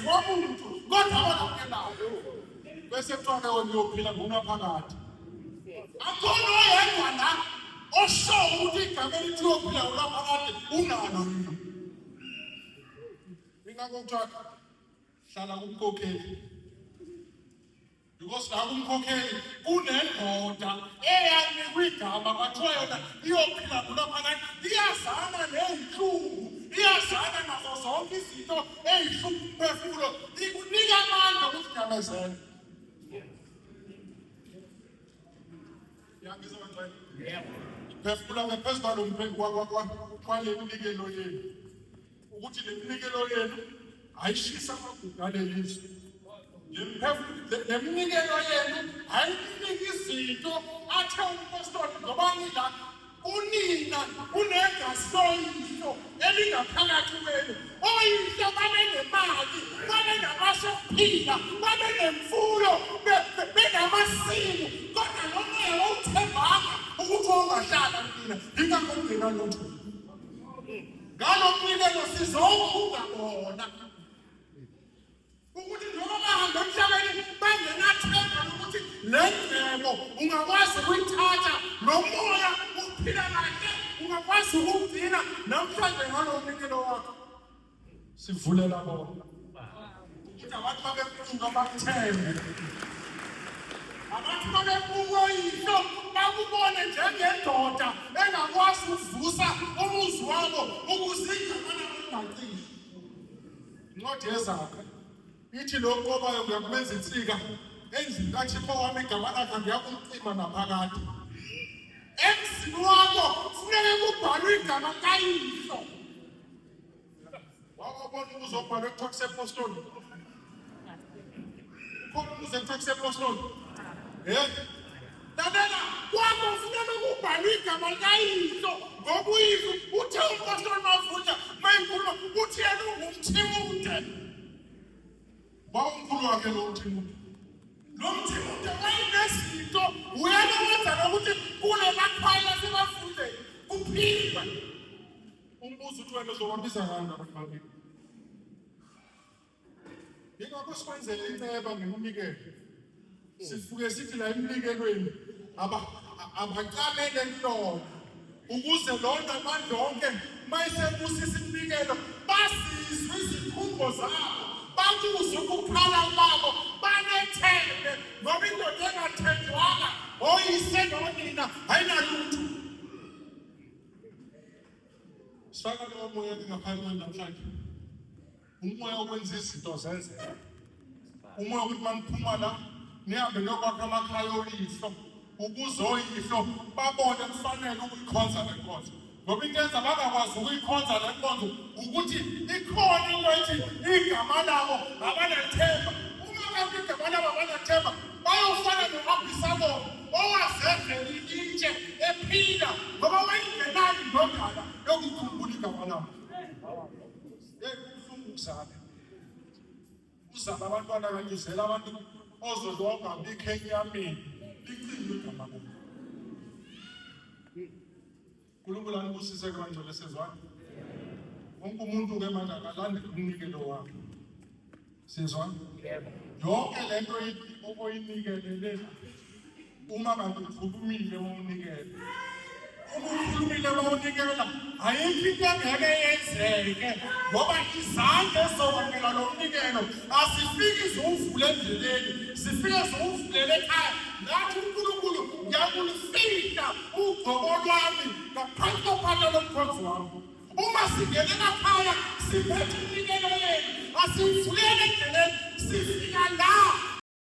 wazi womuntu kodwa abanakenayo bese kuthiwa ke wena uyophila ngonaphakade akhona oyedwa la osho ukuthi igama elithi uyophila ngonaphakade unalo yini mina ngokuthiwa hlala kumkhokheli because la kumkhokheli kunendoda eyanikwa igama kwathiwa yona iyophila ngonaphakade iyazana ney'nhlungu iyazana nazo zonke izinto ey'hlupha umphefumulo ikunika amandla ukuthi nyamezele yangizwa ngicela phefumula ngaphezu kwale minikelo yenu ukuthi le minikelo yenu ayishisa amagugu alelizwe le minikelo yenu ayinika izinto athe umpostoli ngoba ngila unina unegazi loyihlo elingaphakathi kwenu oyihlo babenemali babenamasophila babenemfuyo benamasimu kodwa nomoya wawuthembanga ukuthi ongahlala mina ngingakungena lutho ngalo mnikelo sizowubuka bona ukuthi njengoba bahamba emhlabeni bangenathemba lokuthi le ndleko ungakwazi ukuyithatha nomoya uphila kahle ungakwazi ukugcina namhlanje ngalo mnikelo wakho sivulela bona ukuthi abantu babemfunga bakuthembe abantu babemfunga oyihlo bakubone njengendoda engakwazi ukuvusa umuzi wabo ukuze igama labo lingacishi incwadi yezakhe ithi lo qobayo ngiyakumenza insika endlini kaThixo wami igama lakhe ngiyakumcima naphakade emzini wakho kufuneka kubhalwe igama kayihlo wabona uzobhala ekuthiwa kusepostoli khona uzekuthiwa kusepostoli lalela kwakho kufuneka kubhalwe igama likayihlo ngoba uyihlo uthe umpostoli mavunja mayikhuluma uthi yena ungumthimude bawumkhulu wakhe lo mthimude wayenezinto uyena wenza nokuthi kule makhaya sebafunde kuphilwa umbuzo uthi wena uzobambisa ngani abafakile yingakho sikwenzele inceba ngeminikelo sifuke sithi la emnikelweni abacamele kulona ukuze lona amandla onke mayisebusisa iminikelo basizwe izikhungo zabo bakuzwe ukukhala kwabo banethembe ngoba indoda engathenjwanga oyise nonina ayinalutho sifaka lowo moya ngaphansi namhlanje umoya okwenza izinto zenzeka umoya ukuthi maniphuma la nihambe niyokwakha amakhaya oyihlo ukuze oyihlo babone kufanele ukuyikhonza le nkonzo ngoba into enza bangakwazi ukuyikhonza le nkonzo ukuthi ikhona into ethi igama labo abanethemba uma ngabe igama labo abanethemba bayofana no-Abhisalomu owazenzela intshe ephila ngoba wayingenani indodana yokukhumbula igama labo kubuhlungu kuzala uzala abantwana bengizela abantu ozodwa ungabikho enyameni licime igama labo uNkulunkulu anibusise kangcwele sezwana wonke umuntu ke manje akalandele umnikelo wakhe sezwana yonke lento oyinikele uma ngabe ukhulumile mawunikele ukhulumile mawunikela ayikho into engeke yenzeke ngoba izandla ezokwamukela lo mnikelo asifiki zowuvule endleleni sifike zowuvulele ekhaya ngathi uNkulunkulu ngiyakulifihla ugqoko lwami ngaphansi kophahla lomkhonzi wami uma singene ekhaya siphethe iminikelo yenu asivulele endleleni sifika la